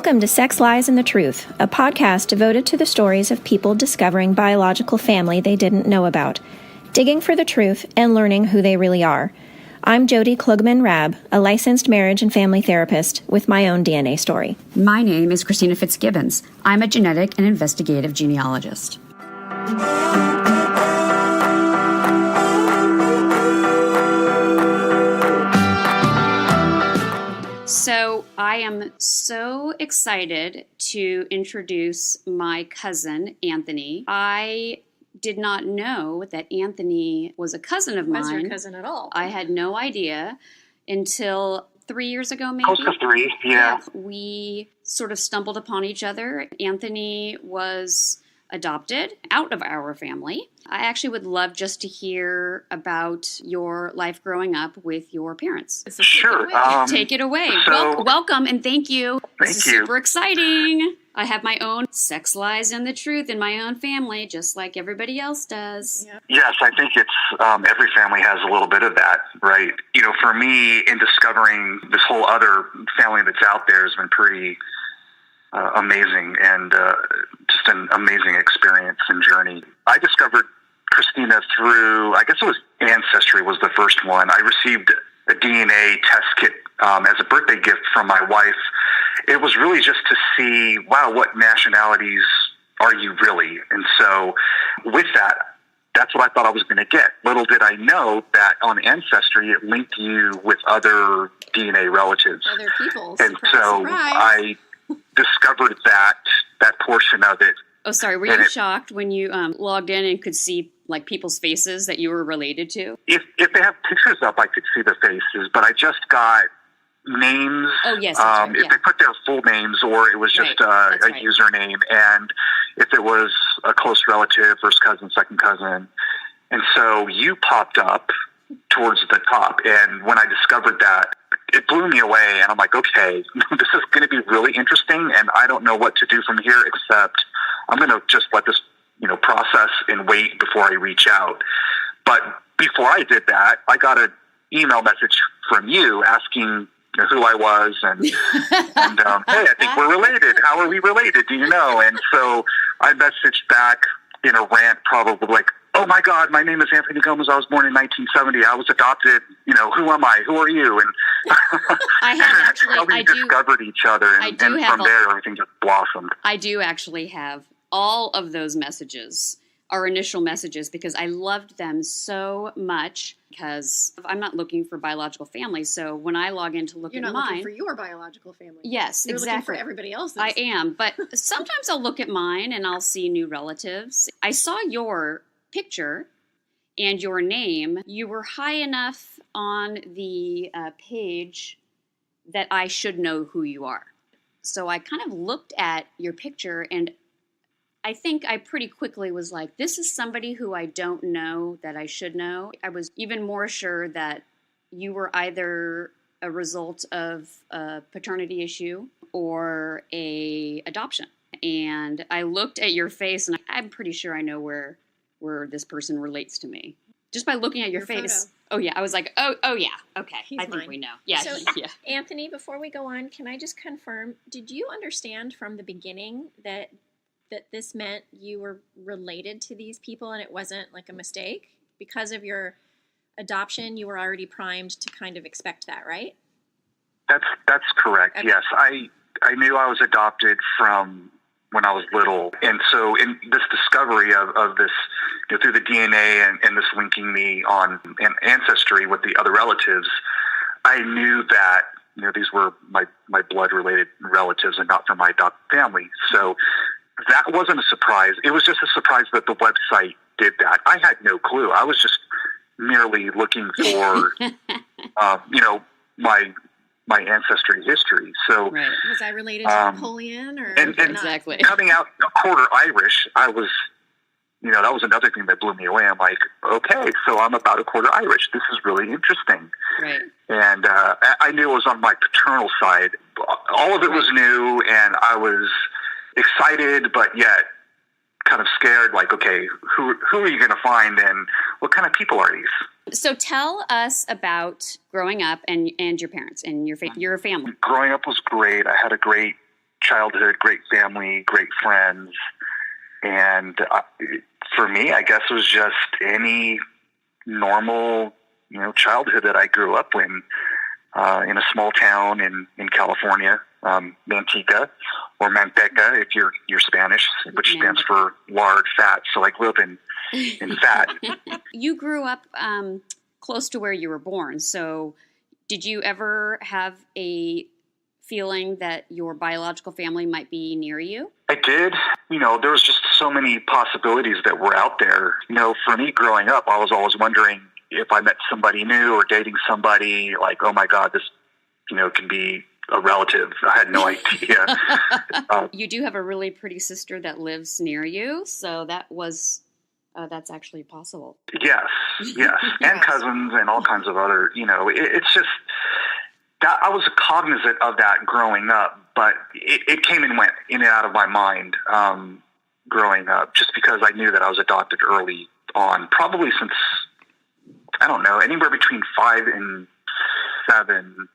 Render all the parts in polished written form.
Welcome to Sex, Lies, and the Truth, a podcast devoted to the stories of people discovering biological family they didn't know about, digging for the truth, and learning who they really are. I'm Jody Klugman-Rabb, a licensed marriage and family therapist with my own DNA story. My name is Christina Fitzgibbons. I'm a genetic and investigative genealogist. So I am so excited to introduce my cousin, Anthony. I did not know that Anthony was a cousin of mine. Was your cousin at all? I had no idea until 3 years ago, maybe. Close to 3, yeah. We sort of stumbled upon each other. Anthony was adopted out of our family. I actually would love just to hear about your life growing up with your parents. So Sure. take it away. Take it away. So- Welcome and thank you. This is Thank you. super exciting. I have my own sex, lies, and the truth in my own family, just like everybody else does. Yep. Yes, I think it's every family has a little bit of that, right? You know, for me, in discovering this whole other family that's out there has been pretty amazing and just an amazing experience and journey. I discovered Christina through, I guess it was Ancestry was the first one. I received a DNA test kit as a birthday gift from my wife. It was really just to see, wow, what nationalities are you really? And so with that, that's what I thought I was going to get. Little did I know that on Ancestry, it linked you with other DNA relatives. Other people. And Surprise, so surprise. I discovered that portion of it. Oh, sorry. Were you shocked when you logged in and could see like people's faces that you were related to? If they have pictures up, I could see the faces, but I just got names. Oh, yes. That's right, if yeah. they put their full names, or it was just Right, a that's right. username, and if it was a close relative, first cousin, second cousin. And so you popped up towards the top, and when I discovered that, it blew me away, and I'm like, okay, this is going to be really interesting, and I don't know what to do from here except I'm going to just let this, process and wait before I reach out. But before I did that, I got an email message from you asking who I was, and hey, I think we're related. How are we related? Do you know? And so I messaged back in a rant, probably like, oh my God, my name is Anthony Gomez. I was born in 1970. I was adopted. Who am I? Who are you? And I have actually, how we discovered each other, and from there, everything just blossomed. I do actually have all of those messages, our initial messages, because I loved them so much. Because I'm not looking for biological family, so when I log in to look You're at not mine, looking for your biological family. yes, You're exactly. looking for everybody else's. I am, but sometimes I'll look at mine and I'll see new relatives. I saw your picture and your name. You were high enough on the page that I should know who you are. So I kind of looked at your picture, and I think I pretty quickly was like, this is somebody who I don't know that I should know. I was even more sure that you were either a result of a paternity issue or a adoption. And I looked at your face, and I'm pretty sure I know where this person relates to me. Just by looking at your face. Photo. Oh, yeah. I was like, oh yeah. Okay. He's I think mine. we know. Yeah. So, yeah. Anthony, before we go on, can I just confirm, did you understand from the beginning that this meant you were related to these people and it wasn't like a mistake? Because of your adoption, you were already primed to kind of expect that, right? That's correct. Okay. Yes, I knew I was adopted from when I was little, and so in this discovery of this, through the DNA and this linking me on Ancestry with the other relatives, I knew that these were my blood related relatives and not from my adopted family. So that wasn't a surprise. It was just a surprise that the website did that. I had no clue. I was just merely looking for, my ancestry history. So, Right. Was I related to Napoleon or and not? Exactly. coming out a quarter Irish, I was, that was another thing that blew me away. I'm like, okay, so I'm about a quarter Irish. This is really interesting. Right. And I knew it was on my paternal side. All of it was new, and I was excited, but yet kind of scared, like, okay, who are you going to find, and what kind of people are these? So tell us about growing up and your parents and your family. Growing up was great. I had a great childhood, great family, great friends. And for me, I guess it was just any normal, childhood that I grew up in a small town in California, Manteca, or Manteca if you're Spanish, which stands for large, fat. So I grew up in fat. You grew up close to where you were born. So did you ever have a feeling that your biological family might be near you? I did. There was just so many possibilities that were out there. For me growing up, I was always wondering if I met somebody new or dating somebody, like, oh my God, this, can be a relative. I had no idea. You do have a really pretty sister that lives near you, so that's actually possible. Yes. And cousins and all kinds of other, it's just that I was cognizant of that growing up, but it came and went in and out of my mind growing up, just because I knew that I was adopted early on, probably since, I don't know, anywhere between 5 and 7,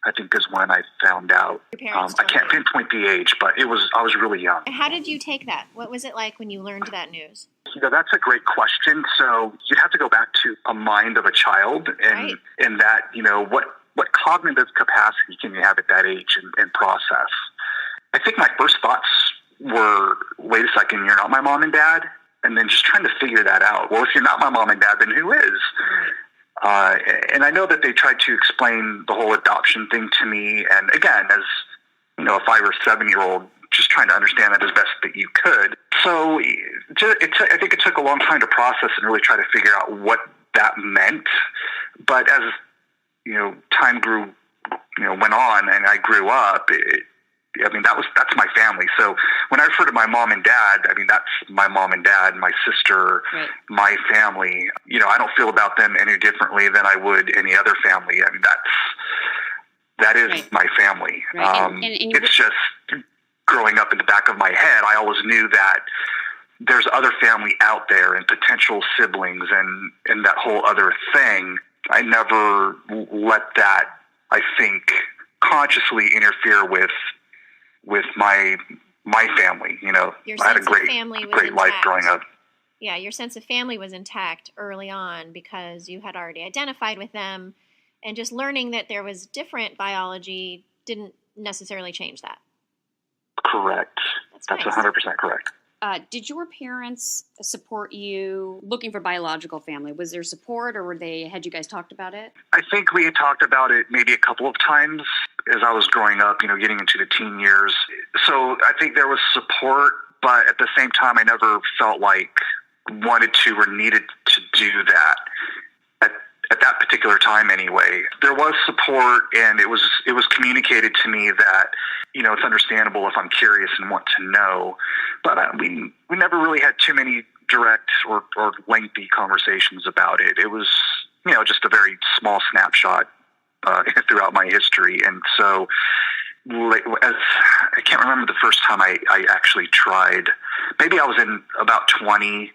I think is when I found out. Your parents I can't pinpoint the age, but I was really young. How did you take that? What was it like when you learned that news? That's a great question. So you'd have to go back to a mind of a child and that, what cognitive capacity can you have at that age and process? I think my first thoughts were, wait a second, you're not my mom and dad? And then just trying to figure that out. Well, if you're not my mom and dad, then who is? And I know that they tried to explain the whole adoption thing to me. And again, as a 5 or 7-year-old, just trying to understand that as best that you could. So I think it took a long time to process and really try to figure out what that meant. But as time went on and I grew up, that's my family. So when I refer to my mom and dad, that's my mom and dad, my sister, my family. I don't feel about them any differently than I would any other family. That is my family. Right. And it's just growing up in the back of my head, I always knew that there's other family out there and potential siblings and that whole other thing. I never let that, I think, consciously interfere with my family. I had a great life growing up. Yeah, your sense of family was intact early on because you had already identified with them, and just learning that there was different biology didn't necessarily change that. Correct. That's nice. 100% correct. Did your parents support you looking for biological family? Was there support, or had you guys talked about it? I think we had talked about it maybe a couple of times as I was growing up, getting into the teen years. So I think there was support, but at the same time, I never felt like wanted to or needed to do that at that particular time anyway. There was support, and it was communicated to me that, it's understandable if I'm curious and want to know, but we never really had too many direct or lengthy conversations about it. It was, just a very small snapshot throughout my history. And so I can't remember the first time I actually tried. Maybe I was in about 20,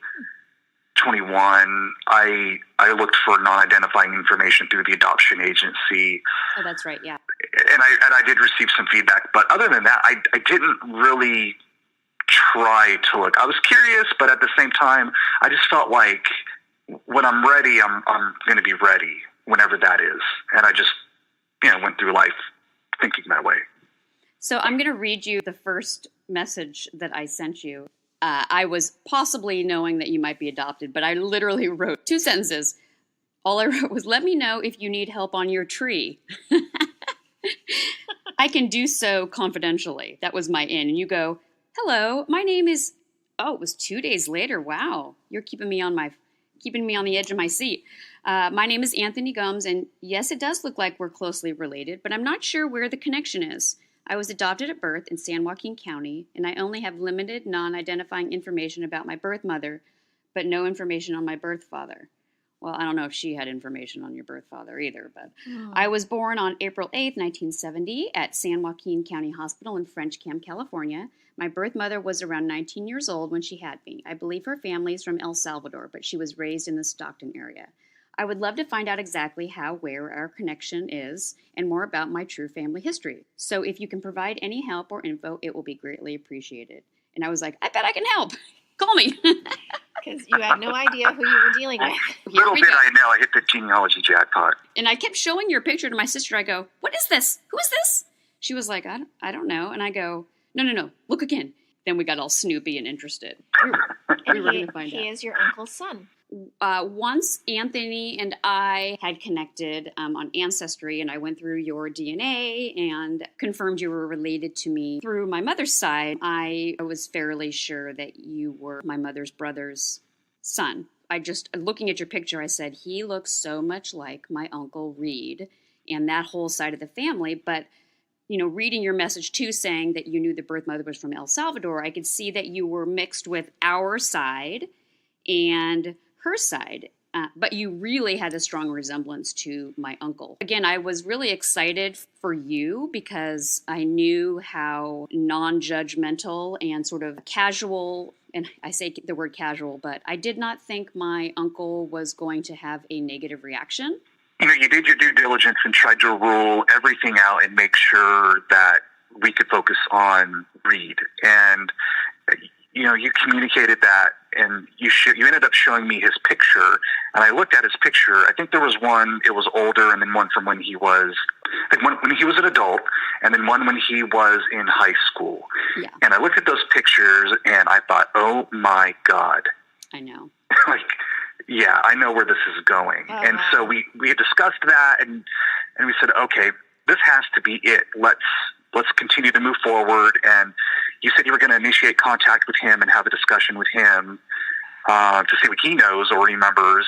21, I looked for non-identifying information through the adoption agency. Oh, that's right, yeah. And I did receive some feedback, but other than that, I didn't really try to look. I was curious, but at the same time, I just felt like when I'm ready, I'm going to be ready whenever that is. And I just, went through life thinking that way. So I'm going to read you the first message that I sent you. I was possibly knowing that you might be adopted, but I literally wrote 2 sentences. All I wrote was, let me know if you need help on your tree. I can do so confidentially. That was my in. And you go, hello, my name is, it was 2 days later. Wow. You're keeping me on the edge of my seat. My name is Anthony Gumbs, and yes, it does look like we're closely related, but I'm not sure where the connection is. I was adopted at birth in San Joaquin County, and I only have limited non-identifying information about my birth mother, but no information on my birth father. Well, I don't know if she had information on your birth father either, but I was born on April 8th, 1970 at San Joaquin County Hospital in French Camp, California. My birth mother was around 19 years old when she had me. I believe her family is from El Salvador, but she was raised in the Stockton area. I would love to find out exactly how, where our connection is and more about my true family history. So if you can provide any help or info, it will be greatly appreciated. And I was like, I bet I can help. Call me. Because you had no idea who you were dealing with. Little did I know, I hit the genealogy jackpot. And I kept showing your picture to my sister. I go, what is this? Who is this? She was like, I don't know. And I go, no, look again. Then we got all snoopy and interested. We were going to find out. He is your uncle's son. Once Anthony and I had connected on Ancestry, and I went through your DNA and confirmed you were related to me through my mother's side, I was fairly sure that you were my mother's brother's son. Looking at your picture, I said, he looks so much like my Uncle Reed and that whole side of the family. But, reading your message too, saying that you knew the birth mother was from El Salvador, I could see that you were mixed with our side and her side, but you really had a strong resemblance to my uncle. Again, I was really excited for you because I knew how non-judgmental and sort of casual, and I say the word casual, but I did not think my uncle was going to have a negative reaction. You did your due diligence and tried to rule everything out and make sure that we could focus on Reed. And you communicated that, and you ended up showing me his picture, and I looked at his picture. I think there was one, it was older, and then one from when he was, when he was an adult, and then one when he was in high school. Yeah. And I looked at those pictures, and I thought, oh my God. I know. Yeah, I know where this is going. Oh, and wow. so we had discussed that, and we said, okay, this has to be it. Let's continue to move forward. And you said you were going to initiate contact with him and have a discussion with him to see what he knows or remembers.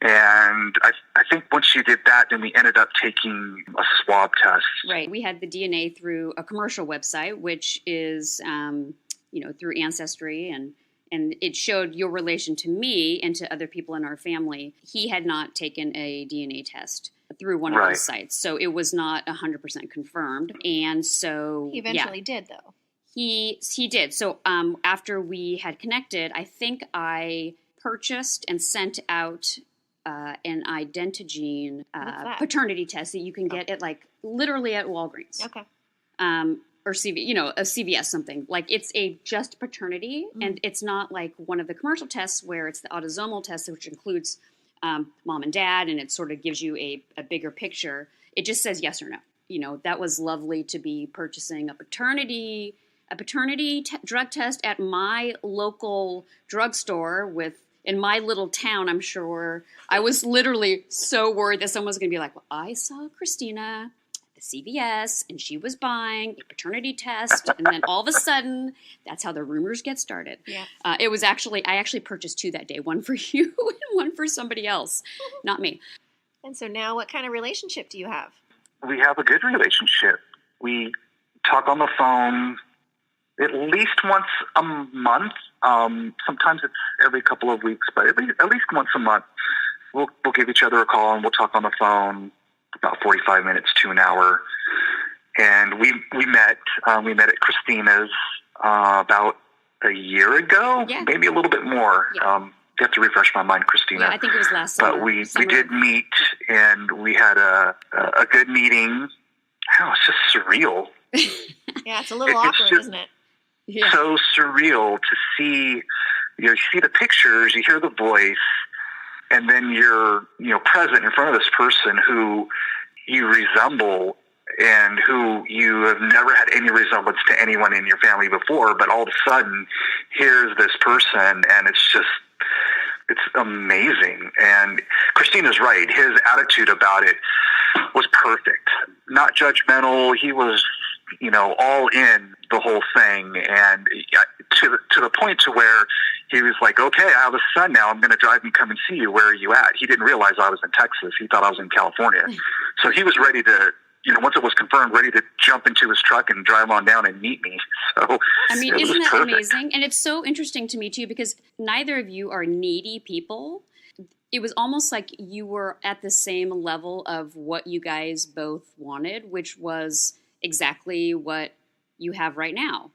And I think once you did that, then we ended up taking a swab test. Right. We had the DNA through a commercial website, which is, through Ancestry, and it showed your relation to me and to other people in our family. He had not taken a DNA test through one of those sites, so it was not 100% confirmed. And so He eventually did, though. He did. So after we had connected, I think I purchased and sent out an identigene paternity test that you can get at literally at Walgreens. Okay. Or a CVS something. It's a just paternity, and it's not like one of the commercial tests where it's the autosomal test, which includes mom and dad, and it sort of gives you a bigger picture. It just says yes or no. That was lovely to be purchasing a paternity drug test at my local drugstore in my little town. I'm sure I was literally so worried that someone was going to be like, well, I saw Christina at the CVS and she was buying a paternity test. And then all of a sudden, that's how the rumors get started. Yeah. I actually purchased 2 that day, one for you and one for somebody else, not me. And so now what kind of relationship do you have? We have a good relationship. We talk on the phone at least once a month. Sometimes it's every couple of weeks, but at least once a month, we'll give each other a call and we'll talk on the phone about 45 minutes to an hour. And we met at Christina's about a year ago, maybe a little bit more. Yeah. You have to refresh my mind, Christina. Yeah, I think it was last summer. But we did meet, and we had a good meeting. Oh, it's just surreal. Yeah, it's a little awkward, isn't it? Yeah. So surreal to see. You see the pictures, you hear the voice, and then you're present in front of this person who you resemble and who you have never had any resemblance to anyone in your family before. But all of a sudden, here's this person, and it's amazing. And Christina's right. His attitude about it was perfect. Not judgmental. He was, all in the whole thing. And to the point to where he was like, okay, I have a son now. I'm going to drive and come and see you. Where are you at? He didn't realize I was in Texas. He thought I was in California. So he was ready to, once it was confirmed, ready to jump into his truck and drive on down and meet me. So isn't that amazing? And it's so interesting to me too, because neither of you are needy people. It was almost like you were at the same level of what you guys both wanted, which was exactly what you have right now.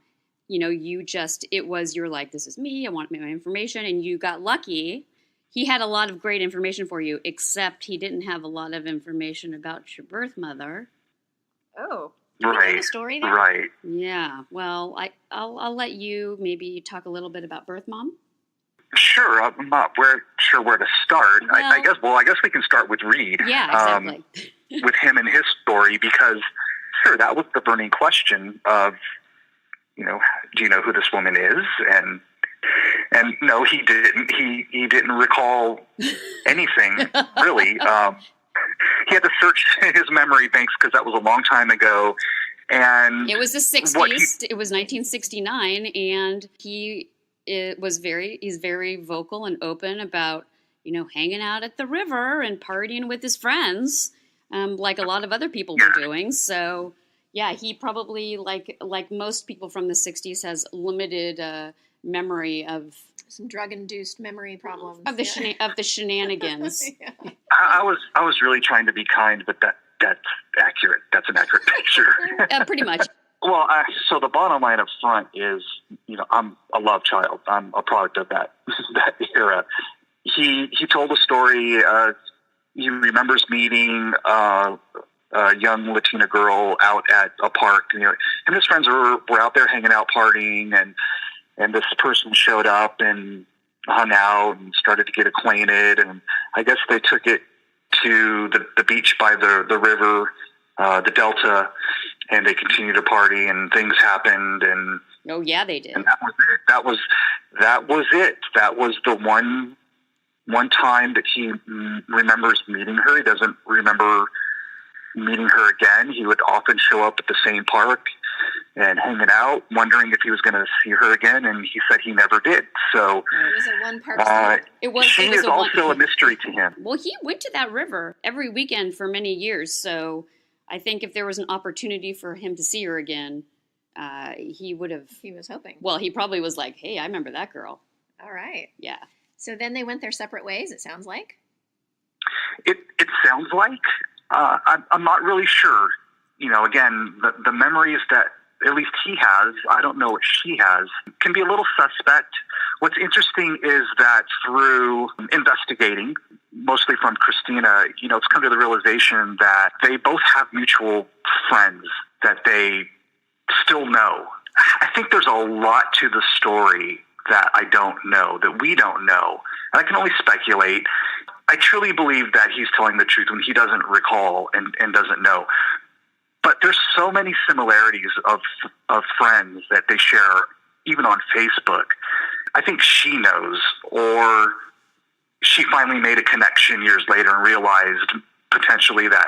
You're like, this is me, I want my information, and you got lucky. he had a lot of great information for you, except he didn't have a lot of information about your birth mother. Oh. Right. The story there? Right. Yeah. Well, I'll let you maybe talk a little bit about birth mom. Sure. I'm not sure where to start. I guess we can start with Reed. Yeah, exactly. With him and his story, because sure, that was the burning question of, do you know who this woman is? And no, he didn't. He didn't recall anything really. He had to search his memory banks because that was a long time ago. And it was the 60s. It was 1969, and he's very vocal and open about, hanging out at the river and partying with his friends, like a lot of other people were doing. So, yeah, he probably, like most people from the 60s, has limited memory of some drug-induced memory problems of the shenanigans. Yeah. I was really trying to be kind, but that's accurate. That's an accurate picture. Pretty much. Well, so the bottom line up front is, I'm a love child. I'm a product of that era. He told a story. He remembers meeting a young Latina girl out at a park. Him and his friends were out there hanging out, partying, and this person showed up and hung out and started to get acquainted. And I guess they took it to the beach by the river, the Delta, and they continued to party, and things happened. And oh yeah, they did. And that was it. That was it. That was the one time that he remembers meeting her. He doesn't remember meeting her again. He would often show up at the same park and hanging out, wondering if he was going to see her again, and he said he never did. So it was a one-park she is also a mystery to him. Well, he went to that river every weekend for many years, so I think if there was an opportunity for him to see her again, he would have. He was hoping. Well, he probably was like, hey, I remember that girl. All right. Yeah. So then they went their separate ways, it sounds like? It sounds like. I'm not really sure. Again, the memories that at least he has, I don't know what she has, can be a little suspect. What's interesting is that through investigating, mostly from Christina, it's come to the realization that they both have mutual friends that they still know. I think there's a lot to the story that I don't know, that we don't know. And I can only speculate. I truly believe that he's telling the truth when he doesn't recall and doesn't know. But there's so many similarities of friends that they share, even on Facebook. I think she knows, or she finally made a connection years later and realized potentially that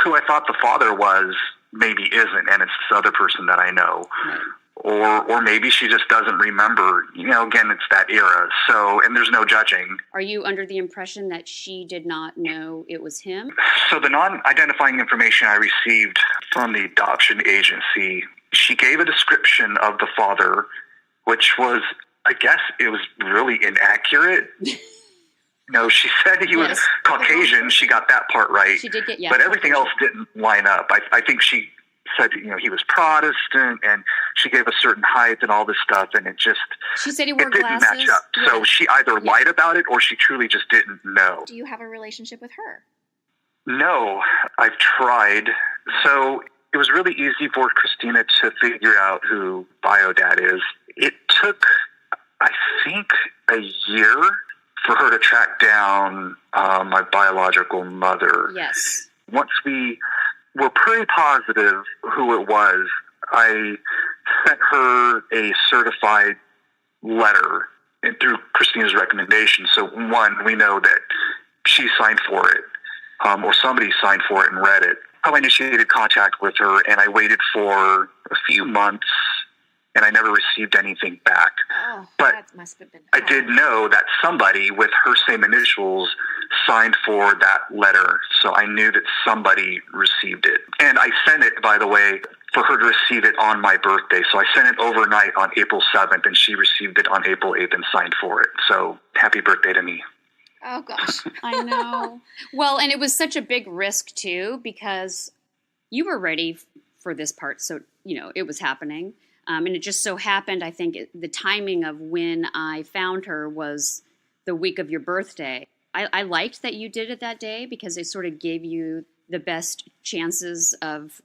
who I thought the father was maybe isn't, and it's this other person that I know. Right. Or maybe she just doesn't remember. Again, it's that era. So, and there's no judging. Are you under the impression that she did not know it was him? So the non-identifying information I received from the adoption agency, she gave a description of the father, which was, I guess it was really inaccurate. She said he was Caucasian. She got that part right. She did get, but everything else didn't line up. I think she said, he was Protestant, and she gave a certain height and all this stuff, and it just... She said he wore glasses. It didn't match up. Yeah. So she either lied about it, or she truly just didn't know. Do you have a relationship with her? No, I've tried. So it was really easy for Christina to figure out who Biodad is. It took, I think, a year for her to track down my biological mother. Yes. Once we were pretty positive who it was, I sent her a certified letter and through Christina's recommendation. So one, we know that she signed for it, or somebody signed for it and read it. I initiated contact with her, and I waited for a few months, and I never received anything back. Oh, but that must have been I did know that somebody with her same initials signed for that letter, so I knew that somebody received it. And I sent it, by the way, for her to receive it on my birthday. So I sent it overnight on April 7th, and she received it on April 8th and signed for it. So happy birthday to me. Oh, gosh. I know. Well, and it was such a big risk, too, because you were ready for this part. So, it was happening. And it just so happened, I think, the timing of when I found her was the week of your birthday. I liked that you did it that day because it sort of gave you the best chances of,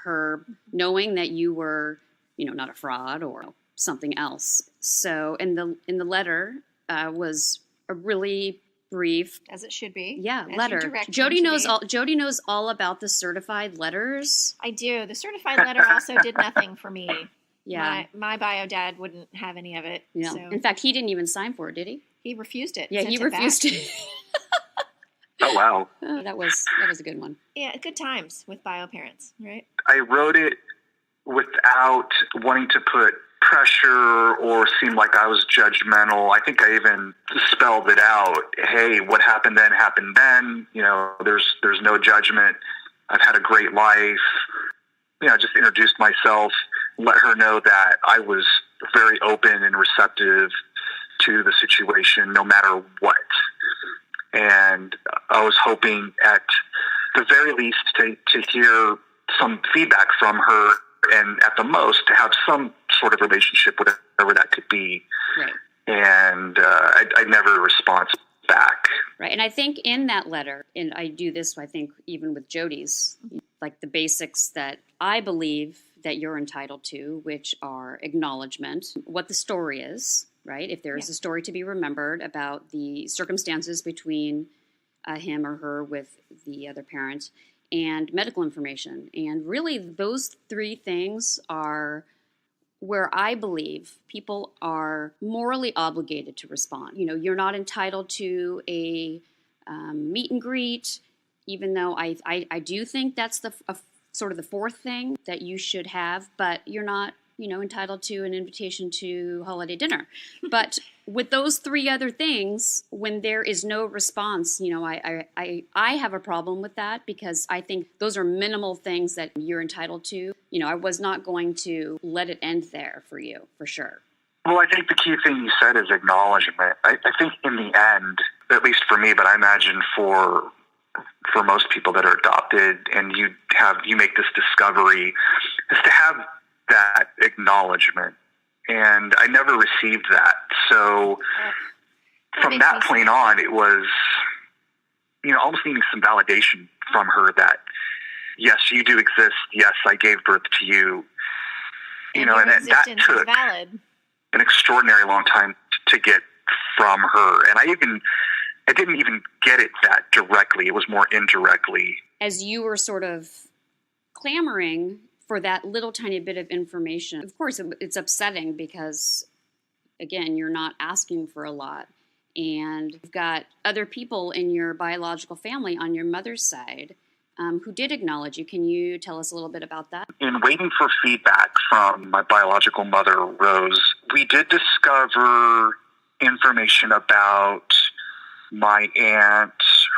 her knowing that you were, not a fraud or something else. So in the letter was a really brief, as it should be. Yeah, as letter. Jody knows all about the certified letters. I do. The certified letter also did nothing for me. Yeah, my bio dad wouldn't have any of it. Yeah. So. In fact, he didn't even sign for it, did he? He refused it. Yeah, he refused it. Oh, wow. That was a good one. Yeah, good times with bio parents, right? I wrote it without wanting to put pressure or seem like I was judgmental. I think I even spelled it out. Hey, what happened then happened then. There's no judgment. I've had a great life. I just introduced myself, let her know that I was very open and receptive to the situation, no matter what. And I was hoping at the very least to hear some feedback from her, and at the most to have some sort of relationship, whatever that could be. Right. And I never response back. Right. And I think in that letter, and I do this, I think, even with Jody's, like the basics that I believe that you're entitled to, which are acknowledgement, what the story is, right? If there is a story to be remembered about the circumstances between him or her with the other parent, and medical information. And really, those three things are where I believe people are morally obligated to respond. You're not entitled to a meet and greet, even though I do think that's sort of the fourth thing that you should have, but you're not, entitled to an invitation to holiday dinner. But with those three other things, when there is no response, I have a problem with that because I think those are minimal things that you're entitled to. I was not going to let it end there for you, for sure. Well, I think the key thing you said is acknowledgement. I think in the end, at least for me, but I imagine for most people that are adopted and you make this discovery, is to have that acknowledgement. And I never received that. So from that point on, it was, almost needing some validation from her that, yes, you do exist. Yes, I gave birth to you. And that took valid. An extraordinary long time to get from her. And I didn't even get it that directly. It was more indirectly. As you were sort of clamoring for that little tiny bit of information, of course, it's upsetting because, again, you're not asking for a lot. And you've got other people in your biological family on your mother's side who did acknowledge you. Can you tell us a little bit about that? In waiting for feedback from my biological mother, Rose, we did discover information about my aunt,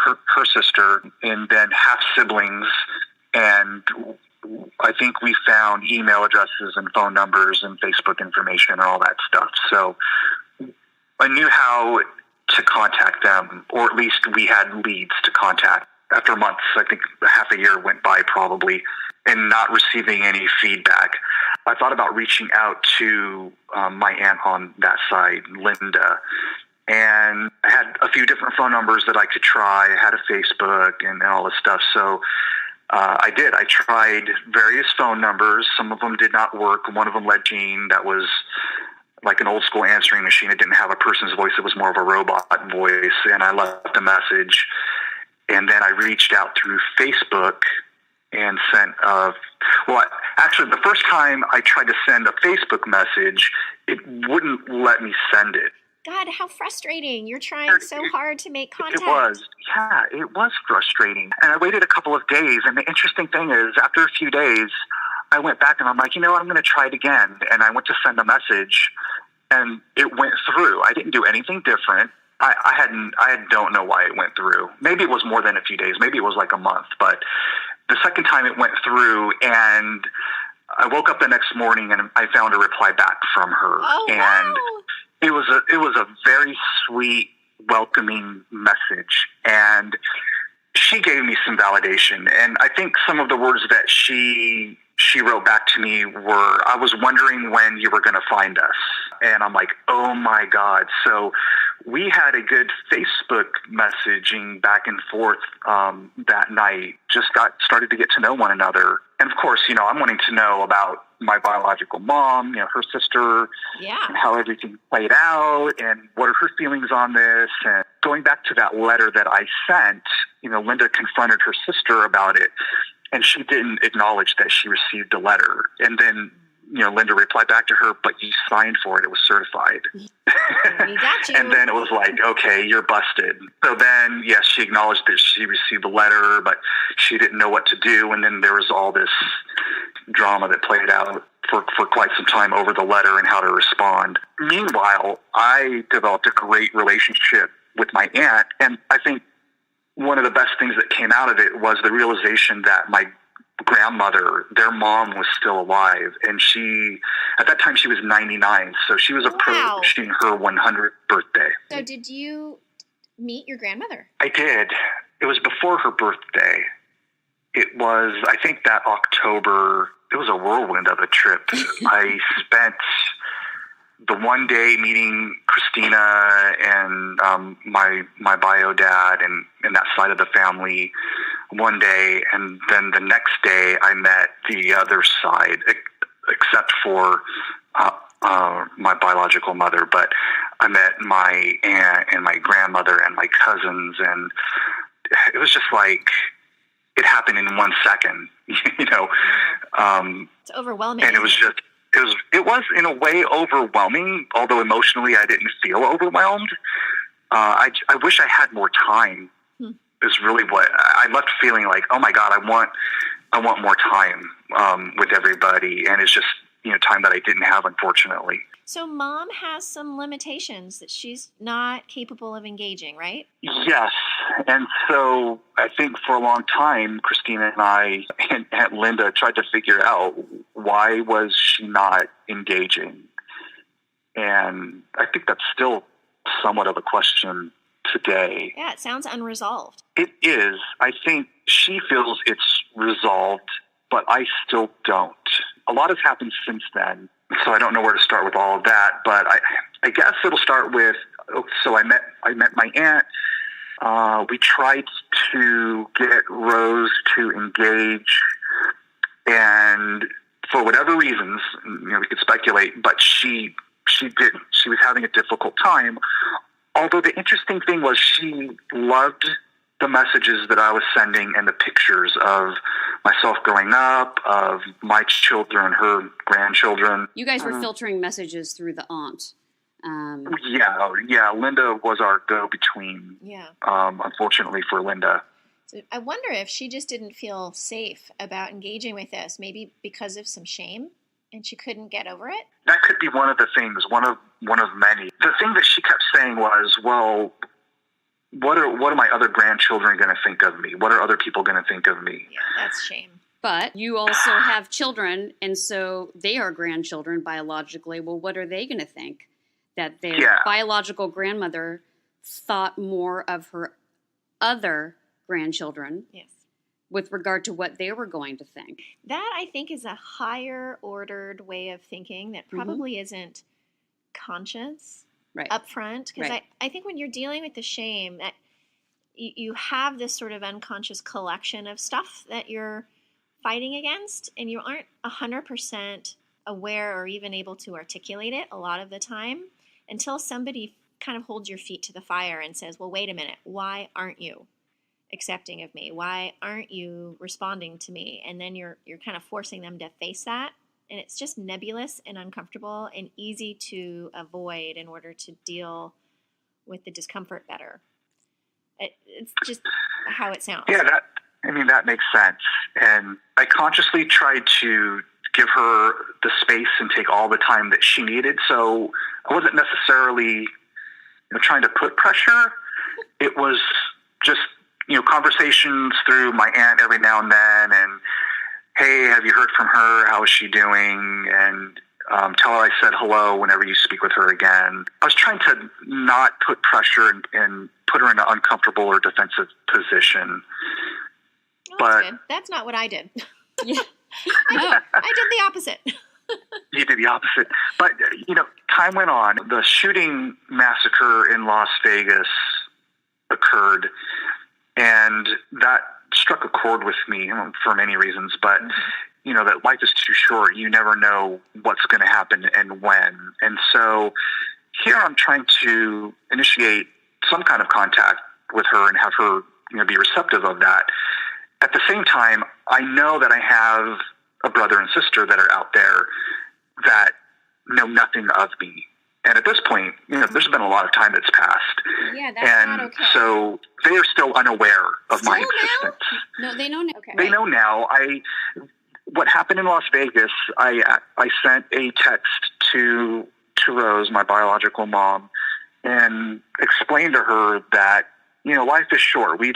her sister, and then half-siblings, and I think we found email addresses and phone numbers and Facebook information and all that stuff. So I knew how to contact them, or at least we had leads to contact. After months, I think half a year went by probably, and not receiving any feedback, I thought about reaching out to my aunt on that side, Linda. And I had a few different phone numbers that I could try. I had a Facebook and all this stuff. So I did. I tried various phone numbers. Some of them did not work. One of them led Gene. That was like an old school answering machine. It didn't have a person's voice. It was more of a robot voice. And I left a message. And then I reached out through Facebook and sent actually the first time I tried to send a Facebook message, it wouldn't let me send it. God, how frustrating. You're trying so hard to make contact. It was frustrating. And I waited a couple of days. And the interesting thing is, after a few days, I went back and I'm like, I'm going to try it again. And I went to send a message and it went through. I didn't do anything different. I don't know why it went through. Maybe it was more than a few days. Maybe it was like a month. But the second time it went through, and I woke up the next morning and I found a reply back from her. Oh, and wow. It was a very sweet, welcoming message, and she gave me some validation. And I think some of the words that she she wrote back to me I was wondering when you were going to find us. And I'm like, oh my God. So we had a good Facebook messaging back and forth that night, just started to get to know one another. And of course, I'm wanting to know about my biological mom, her sister, and how everything played out and what are her feelings on this. And going back to that letter that I sent, Linda confronted her sister about it, and she didn't acknowledge that she received a letter. And then, Linda replied back to her, but you signed for it. It was certified. We got you. And then it was like, okay, you're busted. So then, yes, she acknowledged that she received a letter, but she didn't know what to do. And then there was all this drama that played out for quite some time over the letter and how to respond. Meanwhile, I developed a great relationship with my aunt. And I think one of the best things that came out of it was the realization that my grandmother, their mom, was still alive. And at that time, she was 99. So she was approaching her 100th birthday. So did you meet your grandmother? I did. It was before her birthday. It was, I think, that October. It was a whirlwind of a trip. I spent the one day meeting Christina and my bio dad and that side of the family one day, and then the next day I met the other side, except for my biological mother. But I met my aunt and my grandmother and my cousins, and it was just like it happened in 1 second, It's overwhelming. And it was in a way overwhelming, although emotionally I didn't feel overwhelmed. I wish I had more time. Is really what I left feeling like. Oh my God, I want more time with everybody, and it's just time that I didn't have, unfortunately. So Mom has some limitations that she's not capable of engaging, right? Yes, and so I think for a long time, Christina and I and Aunt Linda tried to figure out why was she not engaging, and I think that's still somewhat of a question today. Yeah, it sounds unresolved. It is. I think she feels it's resolved, but I still don't. A lot has happened since then, so I don't know where to start with all of that. But I guess it'll start with. So I met my aunt. We tried to get Rose to engage, and for whatever reasons, we could speculate, but she didn't. She was having a difficult time. Although the interesting thing was she loved the messages that I was sending and the pictures of myself growing up, of my children, her grandchildren. You guys were filtering messages through the aunt. Yeah. Linda was our go-between. Yeah. Unfortunately for Linda. So I wonder if she just didn't feel safe about engaging with this, maybe because of some shame, and she couldn't get over it. That could be one of the things, one of many. The thing that she kept saying was, well, what are my other grandchildren going to think of me? What are other people going to think of me? Yeah, that's shame. But you also have children, and so they are grandchildren biologically. Well, what are they going to think? That their biological grandmother thought more of her other grandchildren with regard to what they were going to think. That, I think, is a higher ordered way of thinking that probably isn't conscious up front. Because I think when you're dealing with the shame, that you have this sort of unconscious collection of stuff that you're fighting against, and you aren't 100% aware or even able to articulate it a lot of the time until somebody kind of holds your feet to the fire and says, well, wait a minute, why aren't you accepting of me? Why aren't you responding to me? And then you're kind of forcing them to face that. And it's just nebulous and uncomfortable and easy to avoid in order to deal with the discomfort better. It's just how it sounds. Yeah, that makes sense. And I consciously tried to give her the space and take all the time that she needed. So I wasn't necessarily trying to put pressure. It was just conversations through my aunt every now and then, and hey, have you heard from her? How is she doing? And tell her I said hello whenever you speak with her again. I was trying to not put pressure and put her in an uncomfortable or defensive position. Oh, that's good. That's not what I did. No. I did the opposite. You did the opposite. But, time went on. The shooting massacre in Las Vegas occurred, and that struck a chord with me for many reasons. But, that life is too short. You never know what's going to happen and when. And so here I'm trying to initiate some kind of contact with her and have her, be receptive of that. At the same time, I know that I have a brother and sister that are out there that know nothing of me. And at this point, there's been a lot of time that's passed. Yeah, that's not okay. So they are still unaware of my existence. No, they know now. Okay. They know now. What happened in Las Vegas, I sent a text to Rose, my biological mom, and explained to her that, life is short. We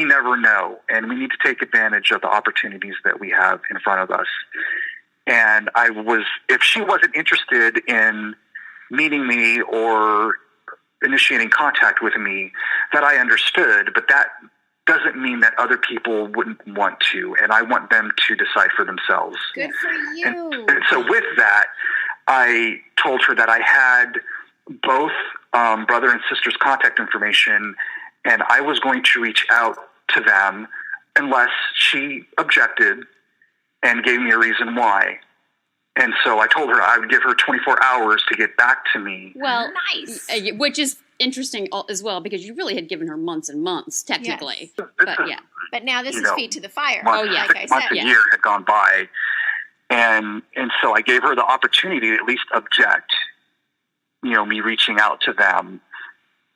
never know, and we need to take advantage of the opportunities that we have in front of us. And if she wasn't interested in meeting me or initiating contact with me, that I understood, but that doesn't mean that other people wouldn't want to, and I want them to decide for themselves. Good for you. And so with that, I told her that I had both brother and sister's contact information, and I was going to reach out to them unless she objected and gave me a reason why. And so I told her I would give her 24 hours to get back to me. Well, nice. Which is interesting as well, because you really had given her months and months, technically. Yes. But yeah. But now this is feet to the fire. Months, like I said. a year had gone by. And so I gave her the opportunity to at least object, me reaching out to them.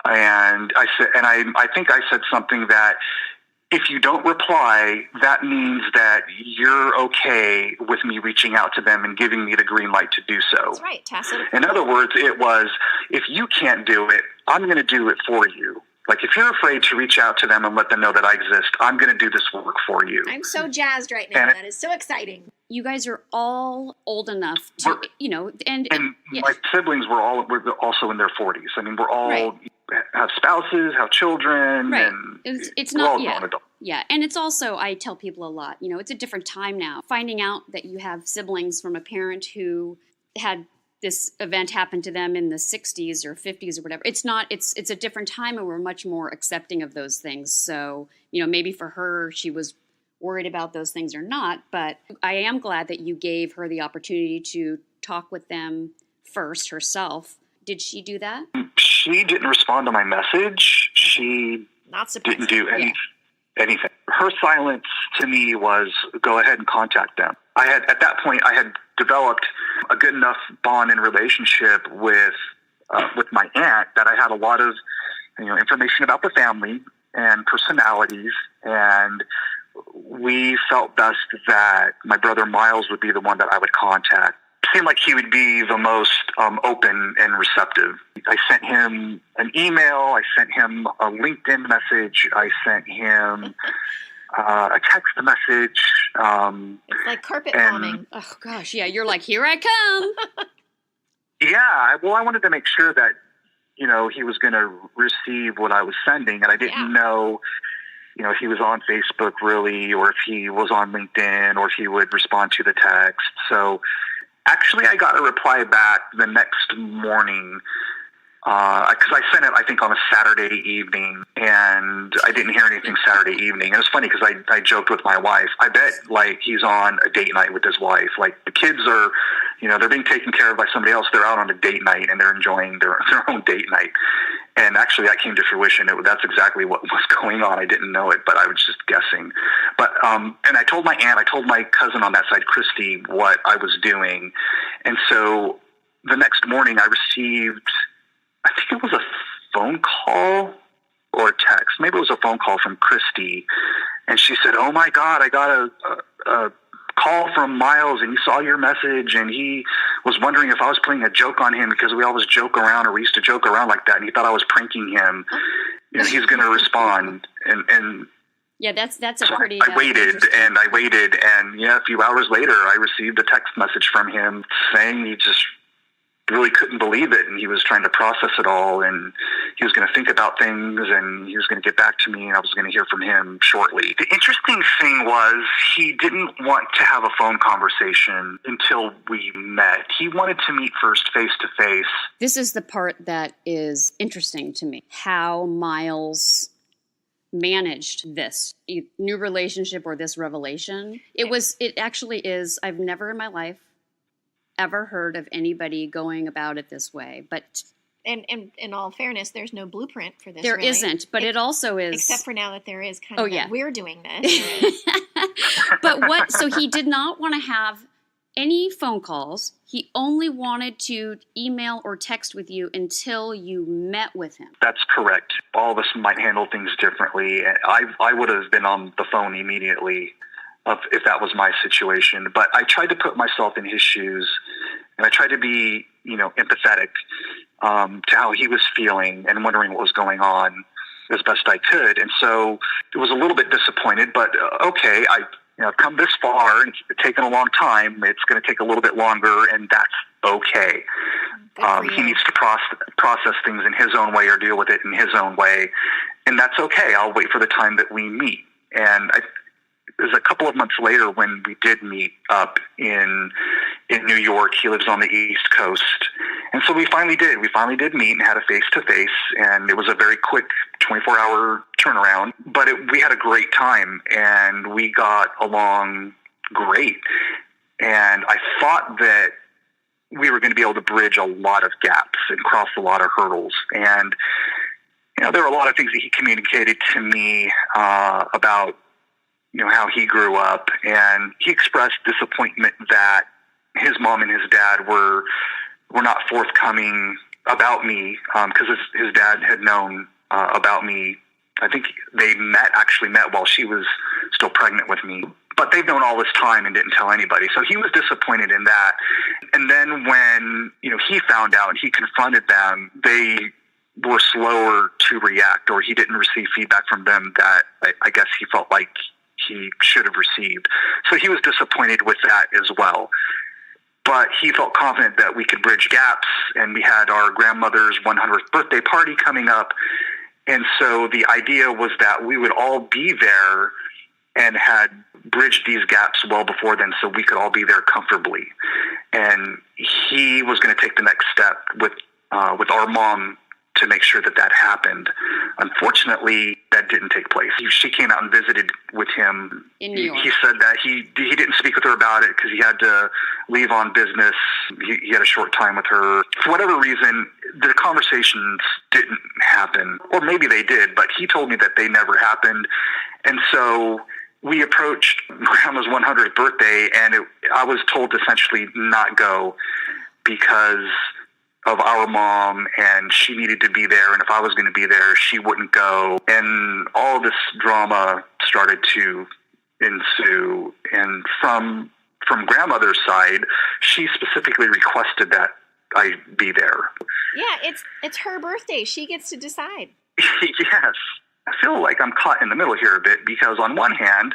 And I said, and I think I said something that, if you don't reply, that means that you're okay with me reaching out to them and giving me the green light to do so. That's right, tacit. In other words, it was, if you can't do it, I'm going to do it for you. Like, if you're afraid to reach out to them and let them know that I exist, I'm going to do this work for you. I'm so jazzed right now. That is so exciting. You guys are all old enough to, and yeah. My siblings were also in their 40s. I mean, we're all have spouses, have children, right. And it's we're not all grown adults. Yeah, and it's also, I tell people a lot, it's a different time now. Finding out that you have siblings from a parent who had this event happen to them in the 60s or 50s or whatever. It's a different time, and we're much more accepting of those things. So, maybe for her, she was worried about those things or not, but I am glad that you gave her the opportunity to talk with them first herself. Did she do that? She didn't respond to my message. She didn't do anything. Her silence to me was, go ahead and contact them. At that point, I had developed a good enough bond and relationship with my aunt that I had a lot of, information about the family and personalities, and we felt best that my brother Miles would be the one that I would contact. It seemed like he would be the most open and receptive. I sent him an email. I sent him a LinkedIn message. I sent him a text message. It's like carpet bombing. Oh, gosh. Yeah, you're like, here I come. Yeah. Well, I wanted to make sure that, he was going to receive what I was sending. And I didn't know, if he was on Facebook really, or if he was on LinkedIn, or if he would respond to the text. So actually, I got a reply back the next morning, because I sent it, I think, on a Saturday evening, and I didn't hear anything Saturday evening. And it was funny because I joked with my wife. I bet, he's on a date night with his wife. The kids are, they're being taken care of by somebody else. They're out on a date night, and they're enjoying their own date night. And actually, that came to fruition. That's exactly what was going on. I didn't know it, but I was just guessing. But and I told my aunt, I told my cousin on that side, Christy, what I was doing. And so the next morning, I received, I think it was a phone call or a text. Maybe it was a phone call from Christy. And she said, "Oh my God, I got a call from Miles, and he saw your message, and he was wondering if I was playing a joke on him, because we always joke around, or we used to joke around like that, and he thought I was pranking him. He's going to respond." And yeah, that's a so pretty. I waited, and a few hours later, I received a text message from him saying he just really couldn't believe it, and he was trying to process it all, and he was going to think about things, and he was going to get back to me, and I was going to hear from him shortly. The interesting thing was he didn't want to have a phone conversation until we met. He wanted to meet first face to face. This is the part that is interesting to me, how Miles managed this new relationship or this revelation. It actually is, I've never in my life ever heard of anybody going about it this way, but and in all fairness, there's no blueprint for this. There really. Isn't, but it also is, except for now that there is kind of that we're doing this. But so he did not want to have any phone calls. He only wanted to email or text with you until you met with him. That's correct. All of us might handle things differently. I would have been on the phone immediately if that was my situation. But I tried to put myself in his shoes, and I tried to be, empathetic to how he was feeling and wondering what was going on as best I could. And so it was a little bit disappointed, but okay, I've come this far, and it's taken a long time. It's going to take a little bit longer, and that's okay. He needs to process things in his own way or deal with it in his own way, and that's okay. I'll wait for the time that we meet. And it was a couple of months later when we did meet up in New York. He lives on the East Coast. And so we finally did. We finally did meet and had a face-to-face, and it was a very quick 24-hour turnaround. But we had a great time, and we got along great. And I thought that we were going to be able to bridge a lot of gaps and cross a lot of hurdles. And, there were a lot of things that he communicated to me about how he grew up, and he expressed disappointment that his mom and his dad were not forthcoming about me, because his dad had known about me. I think they actually met while she was still pregnant with me, but they've known all this time and didn't tell anybody. So he was disappointed in that. And then when, he found out and he confronted them, they were slower to react, or he didn't receive feedback from them that I guess he felt like he should have received. So he was disappointed with that as well. But he felt confident that we could bridge gaps, and we had our grandmother's 100th birthday party coming up. And so the idea was that we would all be there and had bridged these gaps well before then, so we could all be there comfortably. And he was going to take the next step with our mom to make sure that happened. Unfortunately, that didn't take place. She came out and visited with him. In New York. He said that he didn't speak with her about it because he had to leave on business. He had a short time with her. For whatever reason, the conversations didn't happen. Or maybe they did, but he told me that they never happened. And so we approached Grandma's 100th birthday, and I was told to essentially not go because of our mom, and she needed to be there, and if I was going to be there, she wouldn't go. And all of this drama started to ensue. And from grandmother's side, she specifically requested that I be there. Yeah, it's her birthday. She gets to decide. Yes. I feel like I'm caught in the middle here a bit, because on one hand,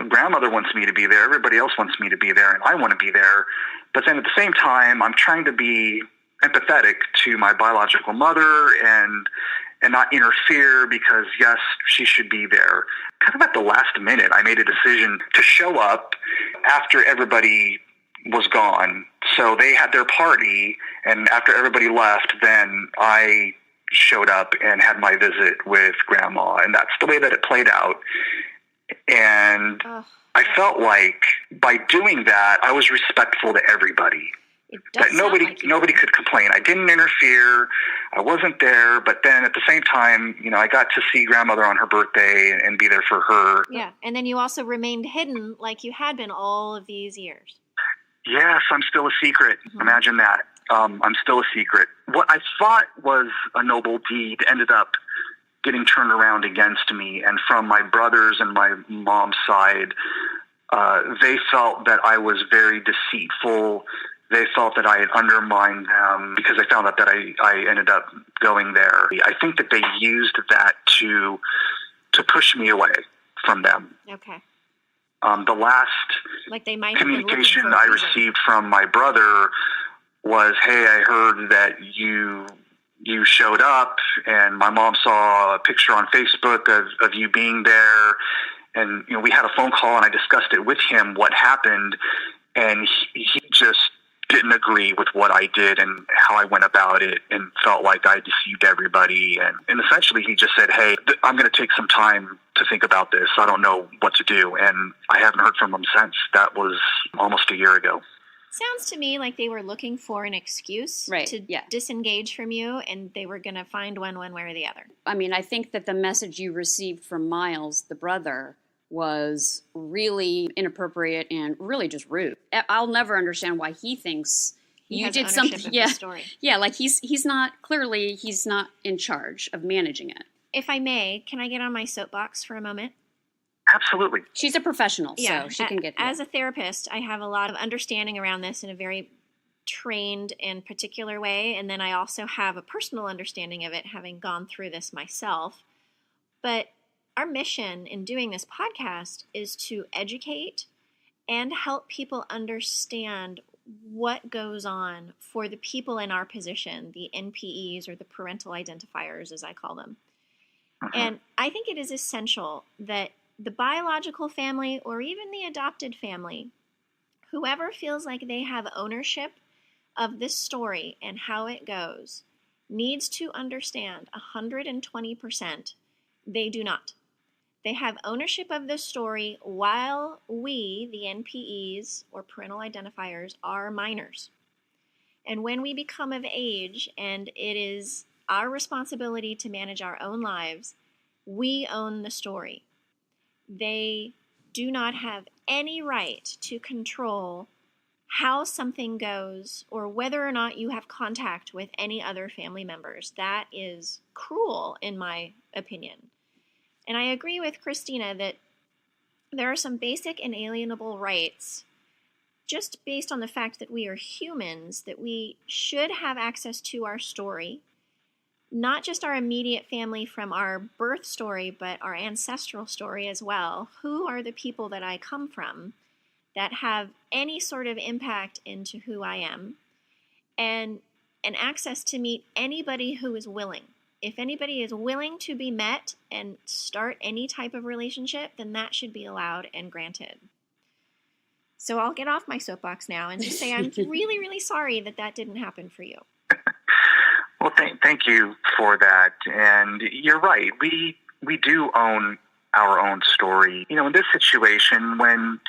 grandmother wants me to be there, everybody else wants me to be there, and I want to be there. But then at the same time, I'm trying to be empathetic to my biological mother and not interfere, because yes, she should be there. Kind of at the last minute, I made a decision to show up after everybody was gone. So they had their party, and after everybody left, then I showed up and had my visit with Grandma, and that's the way that it played out. And I felt like by doing that, I was respectful to everybody. That nobody could complain. I didn't interfere. I wasn't there. But then at the same time, I got to see grandmother on her birthday and be there for her. Yeah. And then you also remained hidden like you had been all of these years. Yes, I'm still a secret. Mm-hmm. Imagine that. I'm still a secret. What I thought was a noble deed ended up getting turned around against me. And from my brothers and my mom's side, they felt that I was very deceitful. They felt that I had undermined them because they found out that I ended up going there. I think that they used that to push me away from them. Okay. The last like they might communication I received from my brother was, hey, I heard that you showed up, and my mom saw a picture on Facebook of you being there, and we had a phone call, and I discussed it with him what happened, and he just didn't agree with what I did and how I went about it, and felt like I deceived everybody, and essentially he just said, hey, I'm going to take some time to think about this. I don't know what to do, and I haven't heard from him since. That was almost a year ago. Sounds to me like they were looking for an excuse to disengage from you, and they were going to find one way or the other. I mean, I think that the message you received from Miles, the brother, was really inappropriate and really just rude. I'll never understand why he thinks you did something. Yeah, like he's not in charge of managing it. If I may, can I get on my soapbox for a moment? Absolutely. She's a professional, so she can get that. As a therapist, I have a lot of understanding around this in a very trained and particular way, and then I also have a personal understanding of it, having gone through this myself. But our mission in doing this podcast is to educate and help people understand what goes on for the people in our position, the NPEs, or the parental identifiers, as I call them. And I think it is essential that the biological family, or even the adopted family, whoever feels like they have ownership of this story and how it goes, needs to understand 120% they do not. They have ownership of this story while we, the NPEs, or parental identifiers, are minors. And when we become of age and it is our responsibility to manage our own lives, we own the story. They do not have any right to control how something goes or whether or not you have contact with any other family members. That is cruel, in my opinion. And I agree with Christina that there are some basic inalienable rights, just based on the fact that we are humans, that we should have access to our story. Not just our immediate family from our birth story, but our ancestral story as well. Who are the people that I come from that have any sort of impact into who I am? And access to meet anybody who is willing. If anybody is willing to be met and start any type of relationship, then that should be allowed and granted. So I'll get off my soapbox now and just say I'm really, really sorry that didn't happen for you. Well, thank you for that. And you're right. We do own our own story. In this situation, when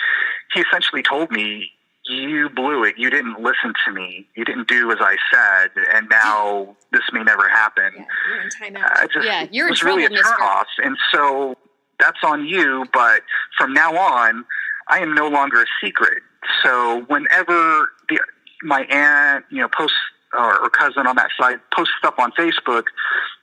he essentially told me, you blew it, you didn't listen to me, you didn't do as I said, and now this may never happen. Yeah, you're in timeout. You're in was trouble, really a turnoff. And so that's on you, but from now on, I am no longer a secret. So whenever my aunt, posts or cousin on that side posts stuff on Facebook,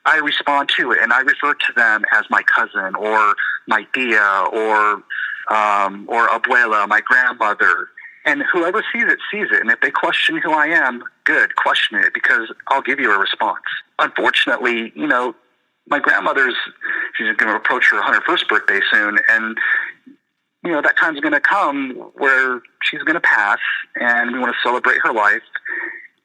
I respond to it, and I refer to them as my cousin or my tia or abuela, my grandmother. And whoever sees it. And if they question who I am, good, question it, because I'll give you a response. Unfortunately, my she's going to approach her 101st birthday soon, and that time's going to come where she's going to pass, and we want to celebrate her life.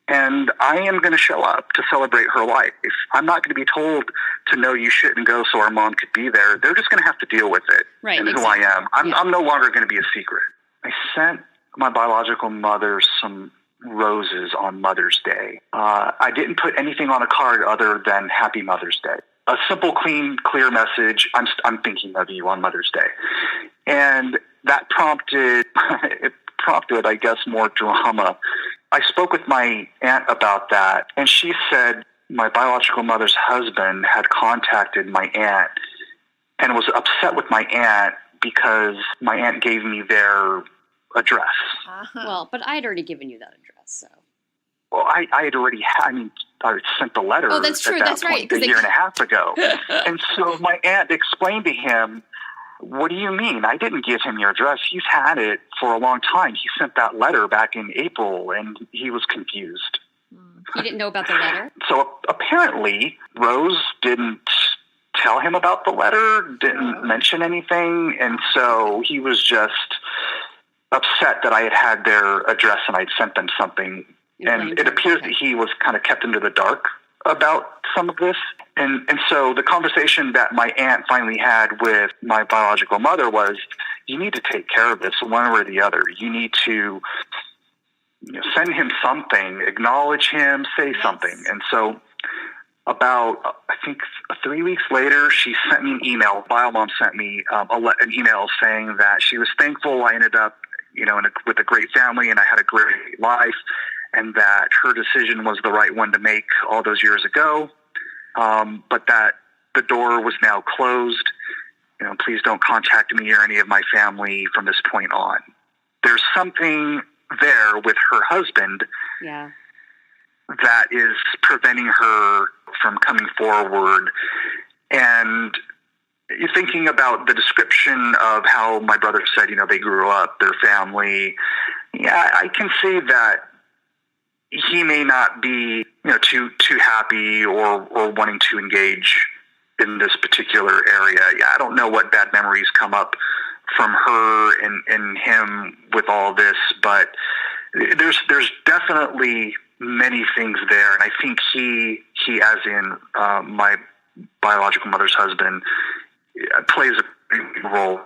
And I am going to show up to celebrate her life. I'm not going to be told to no, you shouldn't go so our mom could be there. They're just going to have to deal with it. Right, and who I am. I'm no longer going to be a secret. I sent my biological mother some roses on Mother's Day. I didn't put anything on a card other than Happy Mother's Day. A simple, clear message. I'm thinking of you on Mother's Day. And that prompted, I guess, more drama. I spoke with my aunt about that, and she said my biological mother's husband had contacted my aunt and was upset with my aunt because my aunt gave me their address. Well, but I had already given you that address, so. Well, I had already I sent the letter. Oh, that's true. That's right. A year and a half ago. And so my aunt explained to him, what do you mean? I didn't give him your address. He's had it for a long time. He sent that letter back in April, and he was confused. He didn't know about the letter? So apparently, Rose didn't tell him about the letter, didn't mention anything, and so he was just upset that I had their address and I'd sent them something And it appears that he was kind of kept into the dark about some of this. And so the conversation that my aunt finally had with my biological mother was, you need to take care of this one way or the other. You need to send him something, acknowledge him, say something. And so about, I think 3 weeks later, she sent me an email. Bio mom sent me an email saying that she was thankful I ended up, with a great family and I had a great life, and that her decision was the right one to make all those years ago, but that the door was now closed. Please don't contact me or any of my family from this point on. There's something there with her husband that is preventing her from coming forward. And you're thinking about the description of how my brother said, they grew up, their family. Yeah, I can see that he may not be, too happy or wanting to engage in this particular area. Yeah, I don't know what bad memories come up from her and him with all this, but there's definitely many things there, and I think he as in my biological mother's husband, plays a big role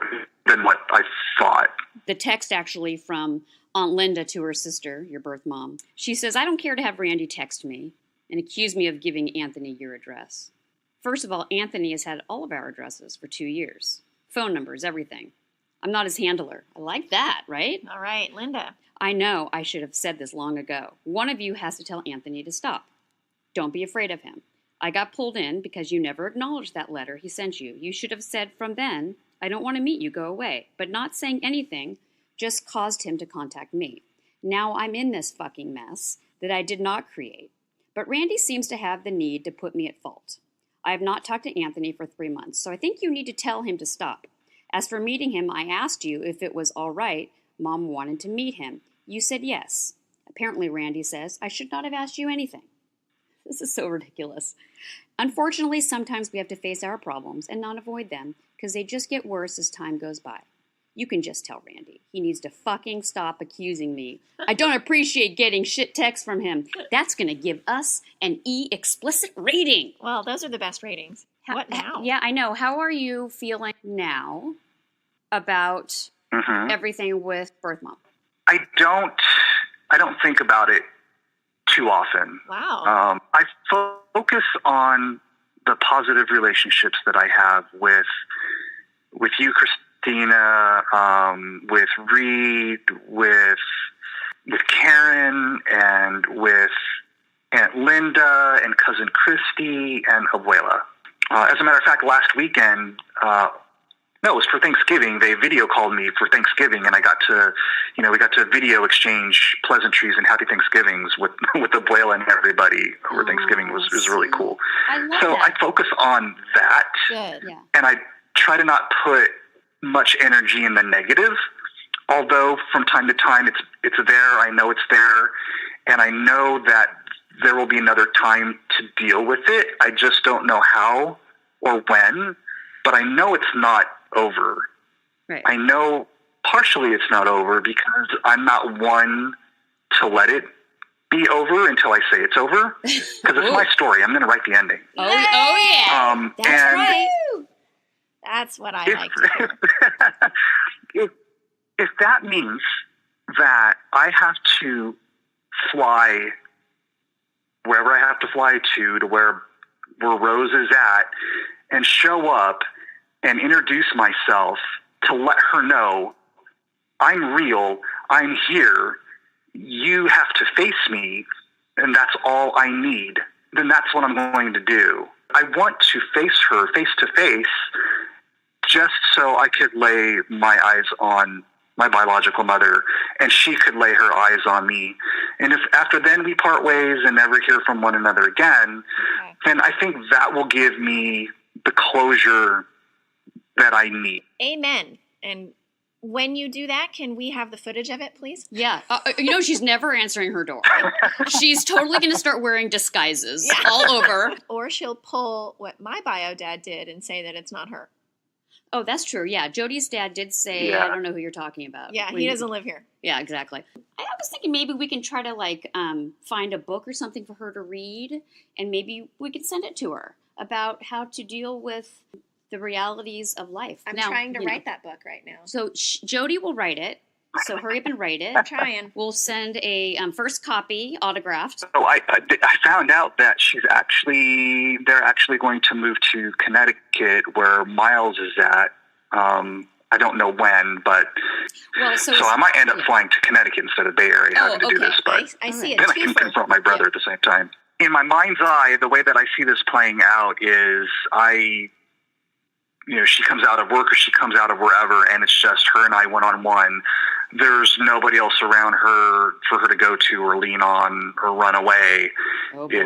than what I thought. The text actually from Aunt Linda to her sister, your birth mom. She says, I don't care to have Randy text me and accuse me of giving Anthony your address. First of all, Anthony has had all of our addresses for 2 years. Phone numbers, everything. I'm not his handler. I like that, right? All right, Linda. I know I should have said this long ago. One of you has to tell Anthony to stop. Don't be afraid of him. I got pulled in because you never acknowledged that letter he sent you. You should have said from then, I don't want to meet you, go away. But not saying anything just caused him to contact me. Now I'm in this fucking mess that I did not create. But Randy seems to have the need to put me at fault. I have not talked to Anthony for 3 months, so I think you need to tell him to stop. As for meeting him, I asked you if it was all right. Mom wanted to meet him. You said yes. Apparently, Randy says, I should not have asked you anything. This is so ridiculous. Unfortunately, sometimes we have to face our problems and not avoid them because they just get worse as time goes by. You can just tell Randy. He needs to fucking stop accusing me. I don't appreciate getting shit texts from him. That's going to give us an E explicit rating. Well, those are the best ratings. What now? Yeah, I know. How are you feeling now about everything with birth mom? I don't think about it too often. Wow. I focus on the positive relationships that I have with you, Christina, with Reed, with Karen, and with Aunt Linda and cousin Christy and Abuela. As a matter of fact, last weekend, no, it was for Thanksgiving. They video called me for Thanksgiving, and I got to, we got to video exchange pleasantries and happy Thanksgivings with Abuela and everybody over Thanksgiving. Was really cool. I love so that. I focus on that. Good. Yeah. And I try to not put much energy in the negative, although from time to time it's there. I know it's there, and I know that there will be another time to deal with it. I just don't know how or when, but I know it's not over. Right. I know partially it's not over because I'm not one to let it be over until I say it's over, because it's my story. I'm going to write the ending. Oh yeah. That's and right. That's what I like to hear. if that means that I have to fly wherever I have to fly to where Rose is at, and show up and introduce myself to let her know I'm real, I'm here, you have to face me, and that's all I need, then that's what I'm going to do. I want to face her face to face just so I could lay my eyes on my biological mother, and she could lay her eyes on me. And if after then we part ways and never hear from one another again, then I think that will give me the closure that I need. Amen. And when you do that, can we have the footage of it, please? Yeah. She's never answering her door. She's totally going to start wearing disguises all over. Or she'll pull what my bio dad did and say that it's not her. Oh, that's true. Yeah, Jody's dad did say, Yeah. I don't know who you're talking about. Yeah, he doesn't live here. Yeah, exactly. I was thinking maybe we can try to find a book or something for her to read, and maybe we could send it to her about how to deal with the realities of life. I'm Now, trying to write that book right now. So Jody will write it. So hurry up and write it. I'm trying. We'll send a first copy autographed. So I found out that they're actually going to move to Connecticut where Miles is at. I don't know when, but so I might end up flying to Connecticut instead of Bay Area having to do this. But I see it. then I can confront my brother at the same time. In my mind's eye, the way that I see this playing out is she comes out of work or she comes out of wherever, and it's just her and I one-on-one. There's nobody else around her for her to go to or lean on or run away. Oh boy.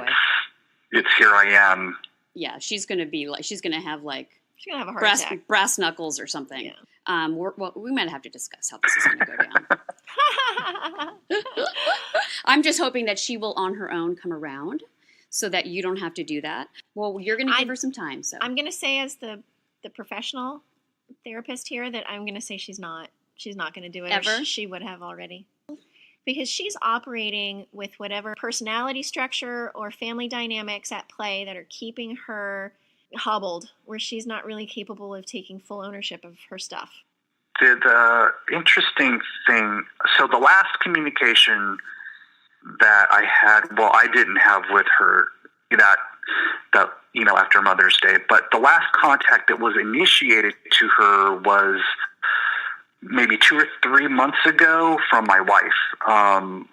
It's here I am. Yeah, she's going to have she's gonna have a heart attack. brass knuckles or something. Yeah. We might have to discuss how this is going to go down. I'm just hoping that she will on her own come around so that you don't have to do that. Well, you're going to give her some time. So I'm going to say as the professional therapist here that I'm going to say she's not going to do it. Ever? Or she would have already. Because she's operating with whatever personality structure or family dynamics at play that are keeping her hobbled, where she's not really capable of taking full ownership of her stuff. The interesting thing, so the last communication that I had, well, I didn't have with her that after Mother's Day, but the last contact that was initiated to her was maybe 2 or 3 months ago from my wife.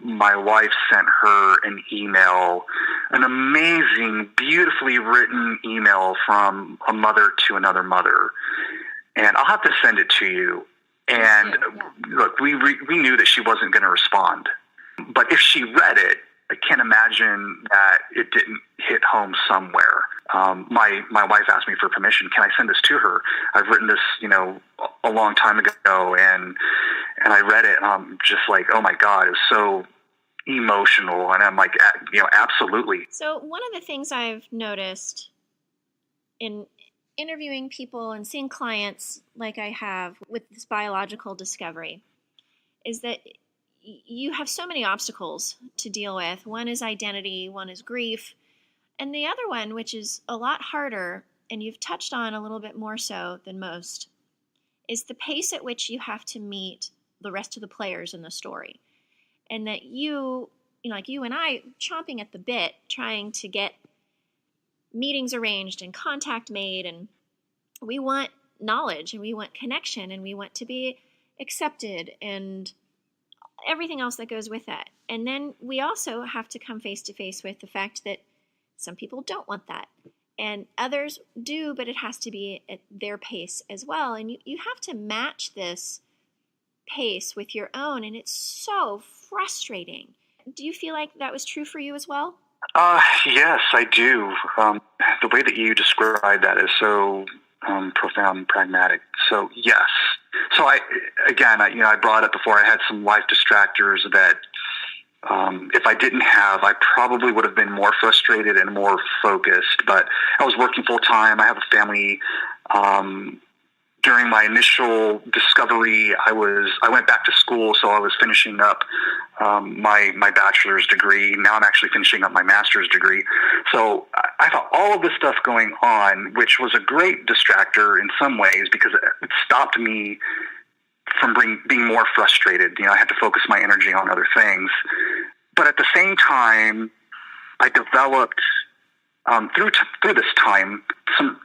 My wife sent her an email, an amazing, beautifully written email from a mother to another mother. And I'll have to send it to you. And look, we knew that she wasn't going to respond. But if she read it, I can't imagine that it didn't hit home somewhere. My wife asked me for permission. Can I send this to her? I've written this, a long time ago, and I read it, and I'm just like, oh my God, it was so emotional. And I'm like, absolutely. So one of the things I've noticed in interviewing people and seeing clients like I have with this biological discovery is that you have so many obstacles to deal with. One is identity, one is grief, and the other one, which is a lot harder, and you've touched on a little bit more so than most, is the pace at which you have to meet the rest of the players in the story. And that you and I, chomping at the bit, trying to get meetings arranged and contact made, and we want knowledge, and we want connection, and we want to be accepted, and everything else that goes with that. And then we also have to come face to face with the fact that some people don't want that, and others do, but it has to be at their pace as well. And you have to match this pace with your own, and it's so frustrating. Do you feel like that was true for you as well? Yes, I do. The way that you describe that is so profound and pragmatic. So yes. So I brought up before, I had some life distractors that if I didn't have, I probably would have been more frustrated and more focused. But I was working full time. I have a family. During my initial discovery, I went back to school, so I was finishing up my bachelor's degree. Now I'm actually finishing up my master's degree. So I thought all of this stuff going on, which was a great distractor in some ways because it stopped me from being more frustrated. I had to focus my energy on other things. But at the same time, I developed through this time some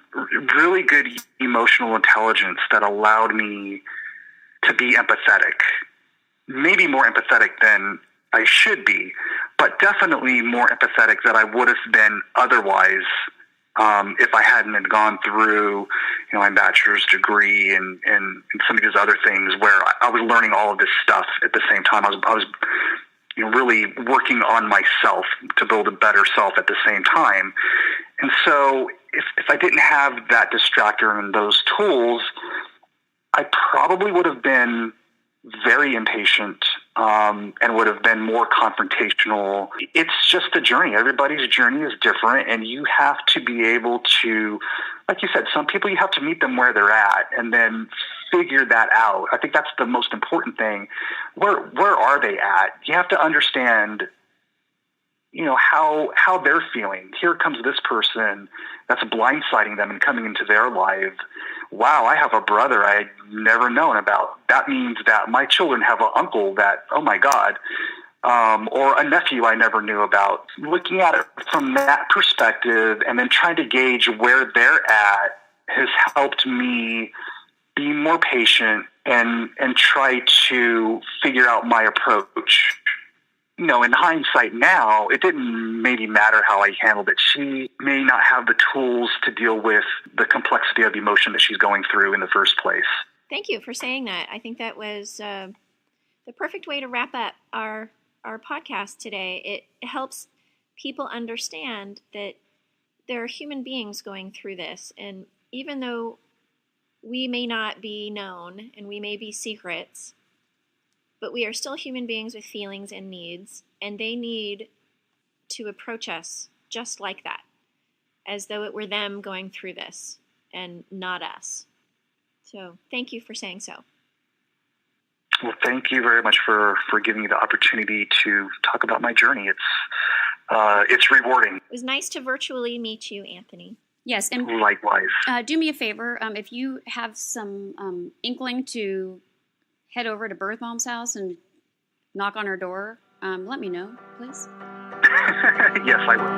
really good emotional intelligence that allowed me to be empathetic. Maybe more empathetic than I should be, but definitely more empathetic than I would have been otherwise if I hadn't had gone through my bachelor's degree and some of these other things where I was learning all of this stuff at the same time. I was really working on myself to build a better self at the same time. And so if I didn't have that distractor and those tools, I probably would have been very impatient and would have been more confrontational. It's just a journey. Everybody's journey is different, and you have to be able to, like you said, some people you have to meet them where they're at and then figure that out. I think that's the most important thing. Where are they at? You have to understand, how they're feeling. Here comes this person that's blindsiding them and coming into their life. Wow, I have a brother I'd never known about. That means that my children have an uncle that, oh my God, or a nephew I never knew about. Looking at it from that perspective and then trying to gauge where they're at has helped me be more patient and try to figure out my approach. In hindsight now, it didn't maybe matter how I handled it. She may not have the tools to deal with the complexity of emotion that she's going through in the first place. Thank you for saying that. I think that was the perfect way to wrap up our podcast today. It helps people understand that there are human beings going through this. And even though we may not be known and we may be secrets, but we are still human beings with feelings and needs, and they need to approach us just like that, as though it were them going through this and not us. So thank you for saying so. Well, thank you very much for giving me the opportunity to talk about my journey. It's rewarding. It was nice to virtually meet you, Anthony. Yes, and likewise. Do me a favor, if you have some inkling to head over to Birth Mom's house and knock on her door, let me know, please. Yes, I will.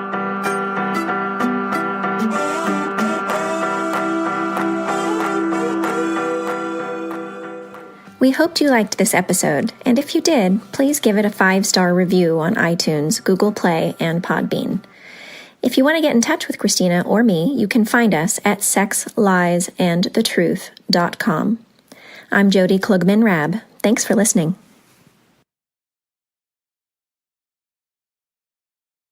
We hoped you liked this episode, and if you did, please give it a 5-star review on iTunes, Google Play, and Podbean. If you want to get in touch with Christina or me, you can find us at sexliesandthetruth.com. I'm Jody Klugman-Rabb. Thanks for listening.